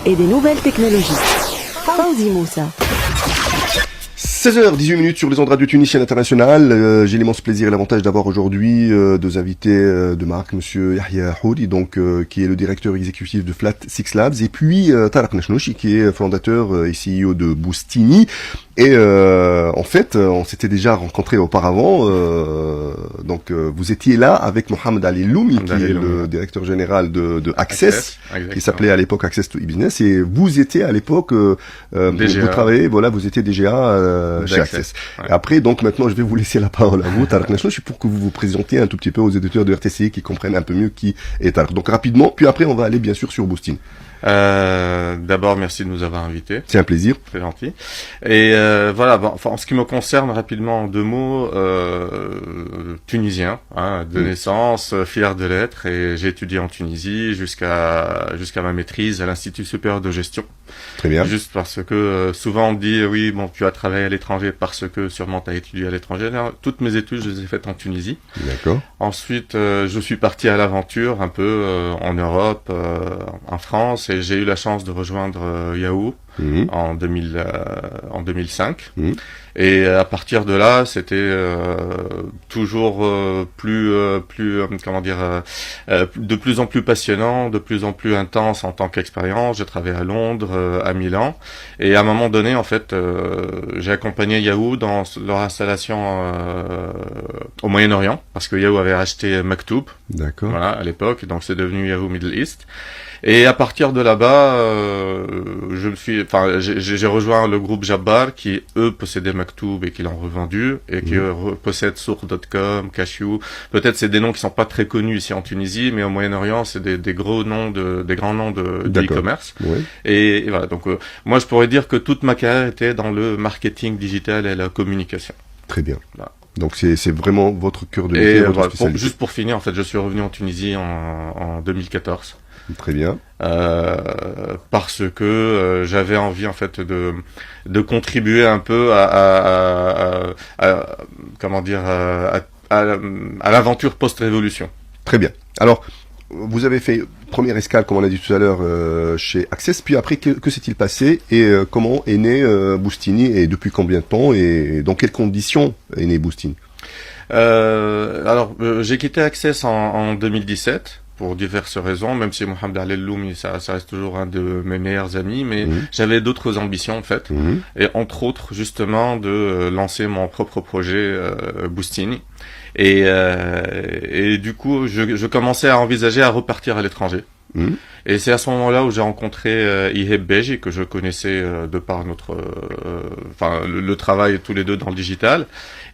et des nouvelles technologies. Fawzi Moussa. 16h18 sur les ondes radio tunisiennes internationales. J'ai l'immense plaisir et l'avantage d'avoir aujourd'hui deux invités de marque, monsieur Yahya Houdi, donc qui est le directeur exécutif de Flat Six Labs, et puis Tarek Nechnouchi, qui est fondateur et CEO de Boostini. Et en fait, on s'était déjà rencontrés auparavant. Donc vous étiez là avec Mohamed Ali Loumi, qui est le directeur général de Access, qui s'appelait à l'époque Access to e-Business, et vous étiez à l'époque vous travaillez, voilà, vous étiez DGA chez Access. Ouais. Et après, donc maintenant, je vais vous laisser la parole à vous, Tarek Nechnouchi, pour que vous vous présentiez un tout petit peu aux éditeurs de RTC qui comprennent un peu mieux qui est Tarek. Donc rapidement, puis après, on va aller bien sûr sur Boostini. D'abord, merci de nous avoir invités. C'est un plaisir. C'est gentil. Et voilà, bon, enfin, en ce qui me concerne, rapidement, en deux mots, tunisien, de naissance, fier de l'être, et j'ai étudié en Tunisie jusqu'à ma maîtrise à l'Institut supérieur de gestion. Très bien. Juste parce que souvent on dit oui, bon, tu as travaillé à l'étranger parce que sûrement tu as étudié à l'étranger. Toutes mes études, je les ai faites en Tunisie. D'accord. Ensuite, je suis parti à l'aventure un peu en Europe, en France, et j'ai eu la chance de rejoindre Yahoo en 2005. Et à partir de là, c'était toujours plus comment dire, de plus en plus passionnant, de plus en plus intense en tant qu'expérience. J'ai travaillé à Londres, à Milan, et à un moment donné, en fait, j'ai accompagné Yahoo dans leur installation au Moyen-Orient, parce que Yahoo avait acheté Maktoub. D'accord. Voilà, à l'époque, donc c'est devenu Yahoo Middle East. Et à partir de là-bas, j'ai rejoint le groupe Jabbar, qui eux possédaient Maktoub et qui l'ont revendu, et qui possède Source.com, Cashew. Peut-être c'est des noms qui sont pas très connus ici en Tunisie, mais au Moyen-Orient, c'est des grands noms de e-commerce. Oui. Et voilà. Donc moi, je pourrais dire que toute ma carrière était dans le marketing digital et la communication. Très bien. Voilà. Donc c'est vraiment votre cœur de métier, votre spécialité. Juste pour finir, en fait, je suis revenu en Tunisie en 2014. Très bien. Parce que j'avais envie en fait de contribuer un peu à l'aventure post-révolution. Très bien. Alors vous avez fait première escale, comme on a dit tout à l'heure, chez Access, puis après que s'est-il passé et comment est né Boostini, et depuis combien de temps et dans quelles conditions est né Boostini? J'ai quitté Access en 2017. Pour diverses raisons, même si Mohamed Ali Loumi, ça reste toujours un de mes meilleurs amis, mais j'avais d'autres ambitions en fait, et entre autres justement de lancer mon propre projet Boostini, et du coup je commençais à envisager à repartir à l'étranger. Et c'est à ce moment-là où j'ai rencontré Iheb Beji, que je connaissais de par notre, le travail tous les deux dans le digital,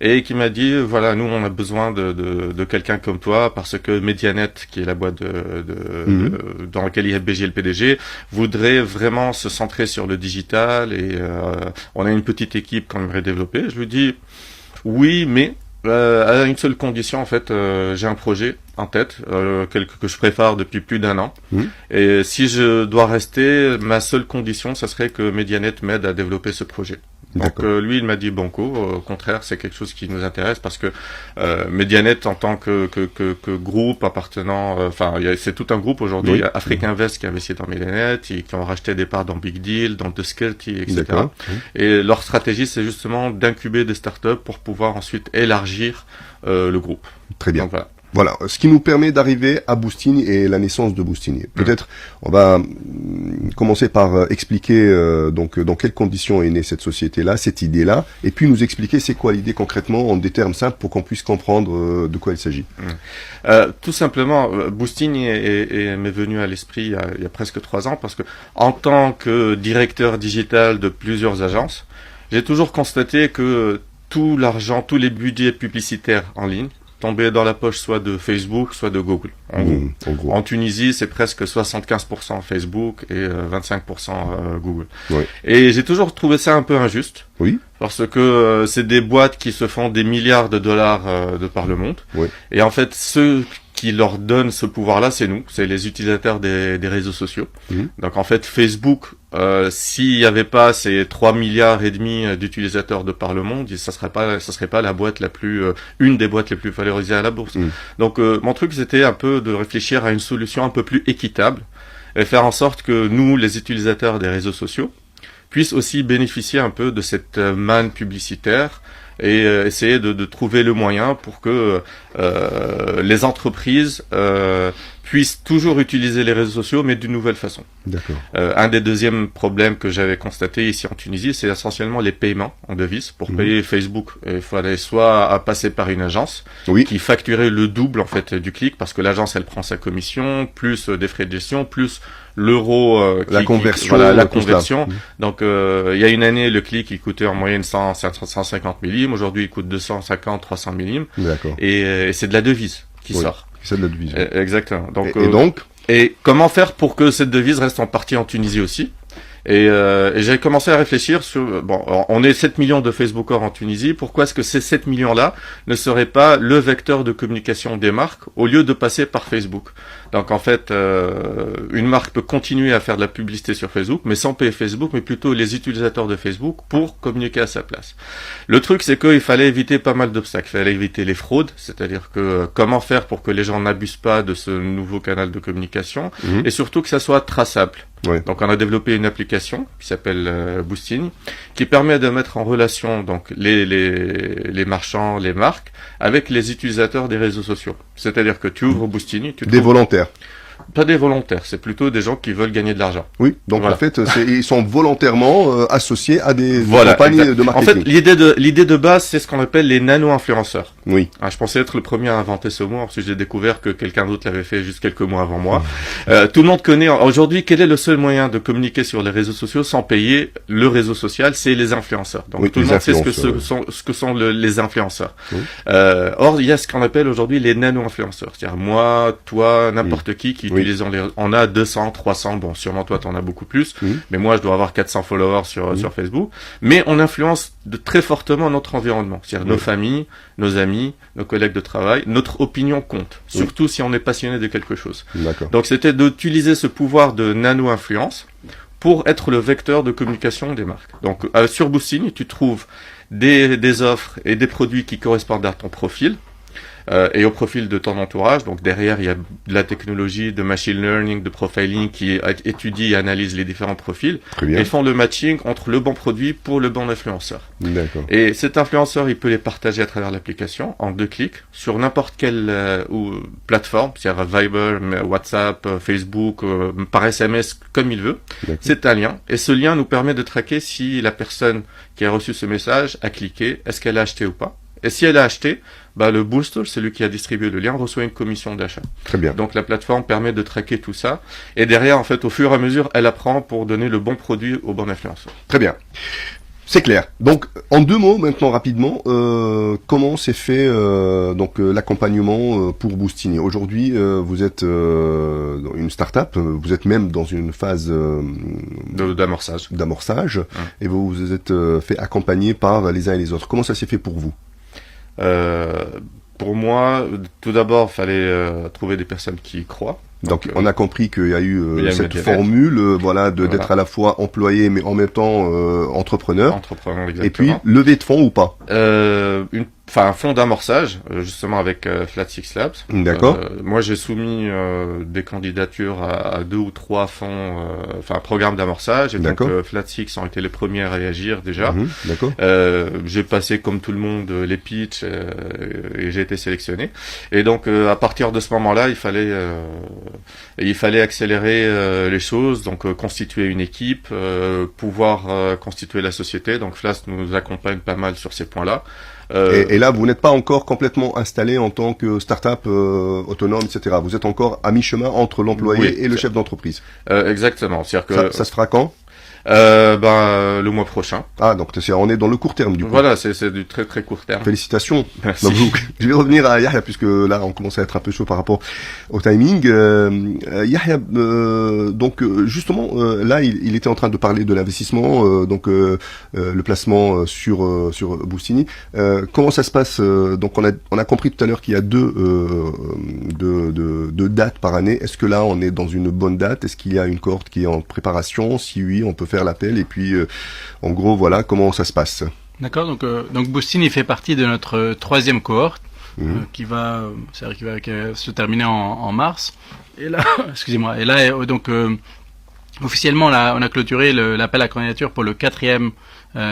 et qui m'a dit voilà, nous on a besoin de quelqu'un comme toi parce que Medianet, qui est la boîte dans laquelle Iheb Beji est le PDG, voudrait vraiment se centrer sur le digital, et on a une petite équipe qu'on aimerait développer. Je lui dis oui, mais à une seule condition en fait, j'ai un projet en tête, que je prépare depuis plus d'un an, et si je dois rester, ma seule condition, ça serait que Medianet m'aide à développer ce projet. Donc lui, il m'a dit banco, au contraire, c'est quelque chose qui nous intéresse parce que Medianet en tant que groupe appartenant, c'est tout un groupe aujourd'hui. Il y a Africa Invest qui investit dans Medianet, qui ont racheté des parts dans Big Deal, dans The Security, etc. Et leur stratégie, c'est justement d'incuber des startups pour pouvoir ensuite élargir le groupe. Très bien. Donc, voilà. Voilà, ce qui nous permet d'arriver à Boostini et la naissance de Boostini. Peut-être on va commencer par expliquer donc dans quelles conditions est née cette société-là, cette idée-là, et puis nous expliquer c'est quoi l'idée concrètement en des termes simples pour qu'on puisse comprendre de quoi il s'agit. Tout simplement, Boostini m'est venu à l'esprit il y a presque 3 ans parce que en tant que directeur digital de plusieurs agences, j'ai toujours constaté que tout l'argent, tous les budgets publicitaires en ligne tomber dans la poche soit de Facebook, soit de Google. En gros. En Tunisie, c'est presque 75% Facebook et 25% Google. Oui. Et j'ai toujours trouvé ça un peu injuste. Oui. Parce que c'est des boîtes qui se font des milliards de dollars de par le monde. Oui. Et en fait, ceux qui leur donnent ce pouvoir-là, c'est nous, c'est les utilisateurs des réseaux sociaux. Donc en fait, Facebook, s'il n'y avait pas ces 3 milliards et demi d'utilisateurs de par le monde, ça serait pas la boîte la plus, une des boîtes les plus valorisées à la bourse. Donc mon truc, c'était un peu de réfléchir à une solution un peu plus équitable et faire en sorte que nous, les utilisateurs des réseaux sociaux, puissent aussi bénéficier un peu de cette manne publicitaire et essayer de trouver le moyen pour que les entreprises puissent toujours utiliser les réseaux sociaux, mais d'une nouvelle façon. D'accord. Un des deuxièmes problèmes que j'avais constaté ici en Tunisie, c'est essentiellement les paiements en devises. Pour payer Facebook, il fallait soit à passer par une agence qui facturait le double en fait du clic, parce que l'agence elle prend sa commission, plus des frais de gestion, plus l'euro, la conversion. La conversion. Donc il y a une année, le clic il coûtait en moyenne 150 millimes. Aujourd'hui, il coûte 250, 300 millimes. D'accord. Et c'est de la devise qui sort. C'est de la devise. Exactement. Donc, donc et comment faire pour que cette devise reste en partie en Tunisie aussi? Et j'ai commencé à réfléchir sur, bon, on est 7 millions de Facebookers en Tunisie, pourquoi est-ce que ces 7 millions-là ne seraient pas le vecteur de communication des marques au lieu de passer par Facebook? Donc en fait, une marque peut continuer à faire de la publicité sur Facebook, mais sans payer Facebook, mais plutôt les utilisateurs de Facebook pour communiquer à sa place. Le truc, c'est qu'il fallait éviter pas mal d'obstacles. Il fallait éviter les fraudes, c'est-à-dire que comment faire pour que les gens n'abusent pas de ce nouveau canal de communication, et surtout que ça soit traçable. Donc on a développé une application qui s'appelle Boostini, qui permet de mettre en relation donc les marchands, les marques, avec les utilisateurs des réseaux sociaux. C'est-à-dire que tu ouvres Boostini, tu des volontaires. Pas des volontaires, c'est plutôt des gens qui veulent gagner de l'argent. Oui, donc en fait, ils sont volontairement associés à des compagnies de marketing. En fait, l'idée de base, c'est ce qu'on appelle les nano-influenceurs. Oui. Je pensais être le premier à inventer ce mot, ensuite j'ai découvert que quelqu'un d'autre l'avait fait juste quelques mois avant moi. Tout le monde connaît, aujourd'hui, quel est le seul moyen de communiquer sur les réseaux sociaux sans payer le réseau social? C'est les influenceurs. Donc tout le monde sait ce que sont les influenceurs. Or, il y a ce qu'on appelle aujourd'hui les nano-influenceurs. C'est-à-dire moi, toi, n'importe qui on a 200, 300, bon, sûrement toi t'en as beaucoup plus, mais moi je dois avoir 400 followers sur Facebook, mais on influence très fortement notre environnement, c'est-à-dire nos familles, nos amis, nos collègues de travail, notre opinion compte, surtout si on est passionné de quelque chose. Donc c'était d'utiliser ce pouvoir de nano-influence pour être le vecteur de communication des marques. Donc sur Boostini, tu trouves des offres et des produits qui correspondent à ton profil, et au profil de ton entourage. Donc derrière, il y a de la technologie de machine learning, de profiling qui étudie et analyse les différents profils et font le matching entre le bon produit pour le bon influenceur. Et cet influenceur, il peut les partager à travers l'application en 2 clics sur n'importe quelle plateforme, c'est-à-dire Viber, WhatsApp, Facebook, par SMS, comme il veut. C'est un lien. Et ce lien nous permet de traquer si la personne qui a reçu ce message a cliqué, est-ce qu'elle a acheté ou pas. Et si elle a acheté, le booster, celui qui a distribué le lien, reçoit une commission d'achat. Très bien. Donc la plateforme permet de traquer tout ça. Et derrière, en fait, au fur et à mesure, elle apprend pour donner le bon produit au bon influenceur. Très bien. C'est clair. Donc, en 2 mots maintenant rapidement, comment s'est fait donc l'accompagnement pour Boostini? Aujourd'hui, vous êtes une start-up, vous êtes même dans une phase d'amorçage, et vous vous êtes fait accompagner par les uns et les autres. Comment ça s'est fait pour vous? Pour moi, tout d'abord, fallait trouver des personnes qui y croient. Donc on a compris qu'il y a eu cette formule, d'être à la fois employé mais en même temps entrepreneur. Exactement. Et puis levée de fonds ou pas? Un fonds d'amorçage, justement avec Flat Six Labs. D'accord. Moi, j'ai soumis des candidatures à 2 ou 3 fonds, un programme d'amorçage. Et donc, Flat Six ont été les premiers à réagir déjà. D'accord. J'ai passé comme tout le monde les pitchs et j'ai été sélectionné. Et donc, à partir de ce moment-là, il fallait accélérer les choses, donc constituer une équipe, pouvoir constituer la société. Donc, Flat nous accompagne pas mal sur ces points-là. Et là, vous n'êtes pas encore complètement installé en tant que start-up autonome, etc. Vous êtes encore à mi-chemin entre l'employé et le chef d'entreprise. Exactement. C'est-à-dire que ça se fera quand? Le mois prochain. Ah, donc on est dans le court terme du coup. Voilà, c'est du très très court terme. Félicitations. Merci. Donc, je vais revenir à Yahya puisque là on commence à être un peu chaud par rapport au timing. Yahya, donc justement là il était en train de parler de l'investissement, le placement sur Boostini. Comment ça se passe? Donc on a compris tout à l'heure qu'il y a deux dates par année. Est-ce que là on est dans une bonne date? Est-ce qu'il y a une cohorte qui est en préparation? Si oui, on peut faire l'appel et puis en gros voilà comment ça se passe. D'accord, donc Boostini fait partie de notre 3e cohorte. qui va se terminer en mars. Et là, excusez-moi. Et là, donc officiellement, on a clôturé l'appel à candidature pour le 4e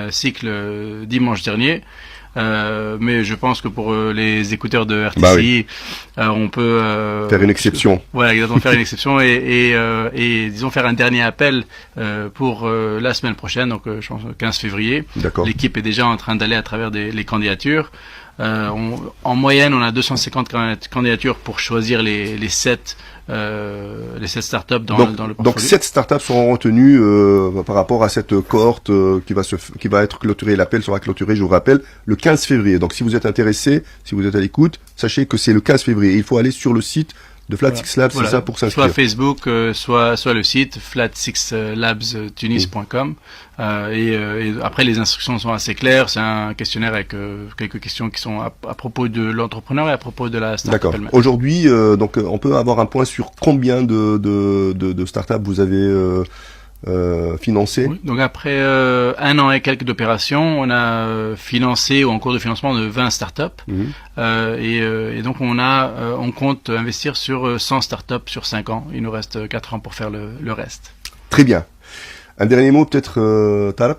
cycle dimanche dernier. Mais je pense que pour les écouteurs de RTCI, on peut faire une exception. Voilà, exactement, faire une exception et disons faire un dernier appel pour la semaine prochaine, donc je pense le 15 février. D'accord. L'équipe est déjà en train d'aller à travers les candidatures. En moyenne, on a 250 candidatures pour choisir les 7 startups dans le portfolio. Donc 7 startups seront retenues par rapport à cette cohorte qui va être clôturée. L'appel sera clôturé, je vous rappelle, le 15 février. Donc si vous êtes intéressé, si vous êtes à l'écoute, sachez que c'est le 15 février. Il faut aller sur le site de Flat Six Labs, c'est ça, pour s'inscrire. Soit Facebook, soit le site flat6labstunis.com. Et après, les instructions sont assez claires. C'est un questionnaire avec quelques questions qui sont à propos de l'entrepreneur et à propos de la startup. D'accord. Elle-même. Aujourd'hui, donc on peut avoir un point sur combien de startups vous avez financé. Oui, donc après 1 an et quelques d'opérations, on a financé ou en cours de financement de 20 startups. Et donc on compte investir sur 100 startups sur 5 ans. Il nous reste 4 ans pour faire le reste. Très bien. Un dernier mot peut-être, Tarek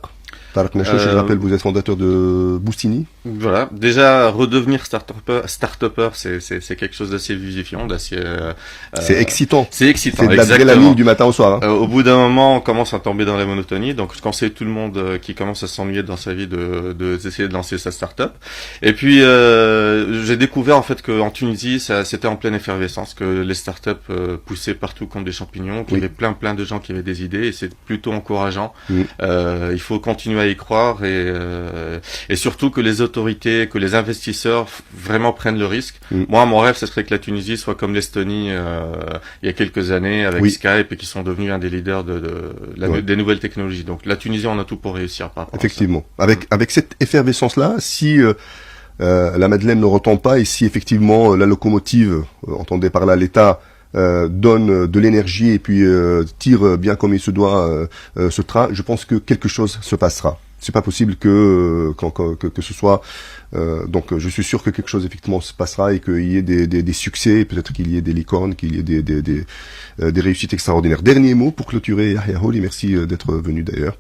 Nachouch, je rappelle, vous êtes fondateur de Boostini. Voilà, déjà redevenir start-upper, c'est quelque chose d'assez vivifiant, d'assez. C'est excitant. C'est excitant. C'est de l'adrénaline du matin au soir. Au bout d'un moment, on commence à tomber dans la monotonie. Donc, je conseille tout le monde qui commence à s'ennuyer dans sa vie d'essayer de lancer sa start-up. Et puis, j'ai découvert en fait que en Tunisie, c'était en pleine effervescence, que les start-up poussaient partout comme des champignons, qu'il y avait plein de gens qui avaient des idées, et c'est plutôt encourageant. Il faut continuer à y croire et surtout que les autorités, que les investisseurs vraiment prennent le risque. Moi, mon rêve, ce serait que la Tunisie soit comme l'Estonie il y a quelques années avec Skype et qui sont devenus un des leaders des nouvelles technologies. Donc la Tunisie, on a tout pour réussir par rapport effectivement. À ça. Avec cette effervescence-là, si la Madeleine ne retombe pas et si effectivement la locomotive, entendez par là l'État, donne de l'énergie et puis tire bien comme il se doit ce train, je pense que quelque chose se passera. C'est pas possible que ce soit donc je suis sûr que quelque chose effectivement se passera et qu'il y ait des succès, peut-être qu'il y ait des licornes, qu'il y ait des réussites extraordinaires. Dernier mot pour clôturer, Yahya Houli, merci d'être venu d'ailleurs.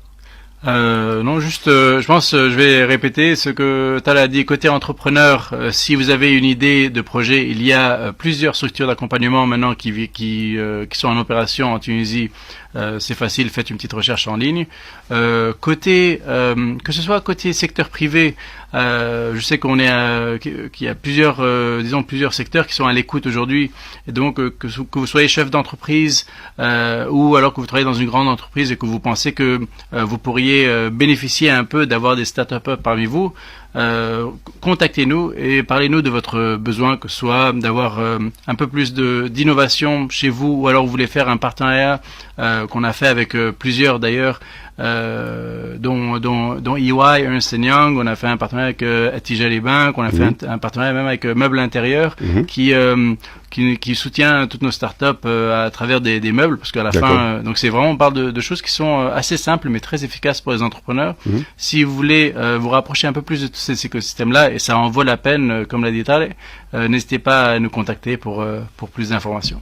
Non, juste, je pense, je vais répéter ce que Tala a dit. Côté entrepreneur, si vous avez une idée de projet, il y a plusieurs structures d'accompagnement maintenant qui sont en opération en Tunisie. C'est facile, faites une petite recherche en ligne. Côté, que ce soit côté secteur privé, je sais qu'il y a plusieurs secteurs qui sont à l'écoute aujourd'hui. Et donc, que vous soyez chef d'entreprise ou alors que vous travaillez dans une grande entreprise et que vous pensez que vous pourriez bénéficier un peu d'avoir des start-upers parmi vous, contactez-nous et parlez-nous de votre besoin, que ce soit d'avoir un peu plus d'innovation chez vous, ou alors vous voulez faire un partenariat qu'on a fait avec plusieurs d'ailleurs, dont EY, Ernst Young. On a fait un partenariat avec Atijah Bank, on a fait un partenariat même avec Meubles Intérieurs qui soutient toutes nos startups à travers des meubles, parce qu'à la fin, donc c'est vraiment, on parle de choses qui sont assez simples mais très efficaces pour les entrepreneurs. Si vous voulez vous rapprocher un peu plus de tous ces écosystèmes-là, et ça en vaut la peine, comme l'a dit Tal, n'hésitez pas à nous contacter pour plus d'informations.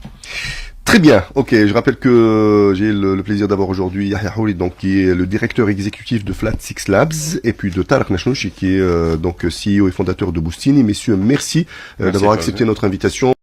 Très bien, ok, je rappelle que j'ai le plaisir d'avoir aujourd'hui Yahya Houli, donc qui est le directeur exécutif de Flat Six Labs, et puis de Tarek Nachouch, qui est donc CEO et fondateur de Boostini. Messieurs, merci d'avoir accepté notre invitation.